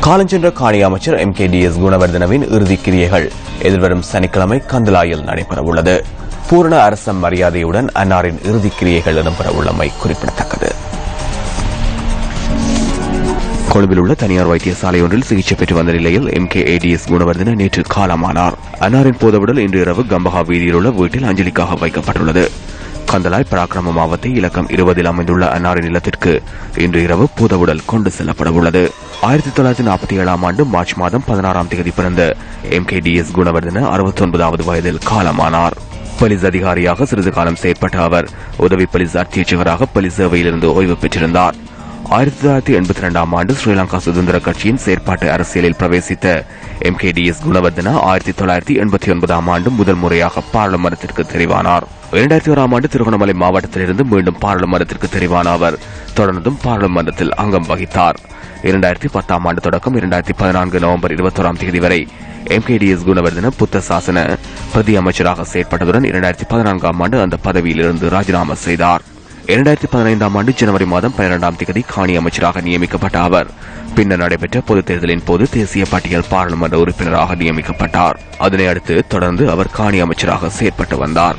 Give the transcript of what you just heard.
காலஞ்சென்ற காணி அமைச்சர் MKDS குணவர்தனவின் இறுதிக் கிரியைகள் எதிர்வரும் சனிக்கிழமை கந்தலாயில் நடைபெறவுள்ளது. பூரண அரச மரியாதையுடன் அன்னாரின் இறுதிக் கிரியைகள் இடம்பெறவுள்ளமை குறிப்பிடத்தக்கது. கொழும்பில் உள்ள தனியார் வைத்தியசாலை ஒன்றில் சிகிச்சை பெற்று வந்த நிலையில் MKDS குணவர்தன நேற்று காலமானார். அன்னாரின் போதவுடல் இன்று இரவு கம்பஹா வீதியில் உள்ள வீட்டில் அஞ்சலிக்காக வைக்கப்பட்டுள்ளது. கந்தலாய் பராக்கிரம மாவட்ட இலக்கம் 20 அமைந்துள்ள அன்னாரின் இல்லத்திற்கு இன்று இரவு பூதவுடல் கொண்டு செல்லப்பட உள்ளது. 1947 ஆண்டு மார்ச் மாதம் 16ஆம் தேதி பிறந்த MKDS குணவர்தன 69வது வயதில் காலமானார். போலீஸ் அதிகாரியாக சிறிது காலம் செயற்பட்ட அவர் உதவி போலீஸ் அத்தியட்சகராக போலீஸ் சேவையிலிருந்து ஓய்வு பெற்றிருந்தார். 1982ஆம் ஆண்டு ஸ்ரீலங்கா சுதந்திர கட்சியின் செயற்பாட்டு அரசியலில் பிரவேசித்த MKDS குணவர்தன 1989ஆம் ஆண்டு முதல் முறையாக பாராளுமன்றத்திற்கு தெரிவானார். 2001ஆம் ஆண்டு திருகோணமலை மாவட்டத்திலிருந்து மீண்டும் பாராளுமன்றத்திற்கு தெரிவான அவர் தொடர்ந்தும் பாராளுமன்றத்தில் அங்கம் வகித்தார். 2010ஆம் ஆண்டு தொடக்கம் 2014 நவம்பர் 21ஆம் தேதி வரை MKDS குணவர்தன புத்த சாசன பிரதி அமைச்சராக செயற்பட்டதுடன் 2014ஆம் ஆண்டு அந்த பதவியில் இருந்து ராஜினாமா செய்தார். 2015ஆம் ஆண்டு ஜனவரி மாதம் 12ஆம் தேதி காணி அமைச்சராக நியமிக்கப்பட்ட அவர் பின்னர் நடைபெற்ற பொதுத் தேர்தலின் போது தேசிய பட்டியல் பாராளுமன்ற உறுப்பினராக நியமிக்கப்பட்டார். அதனை அடுத்து தொடர்ந்து அவர் காணி அமைச்சராக செயற்பட்டு வந்தார்.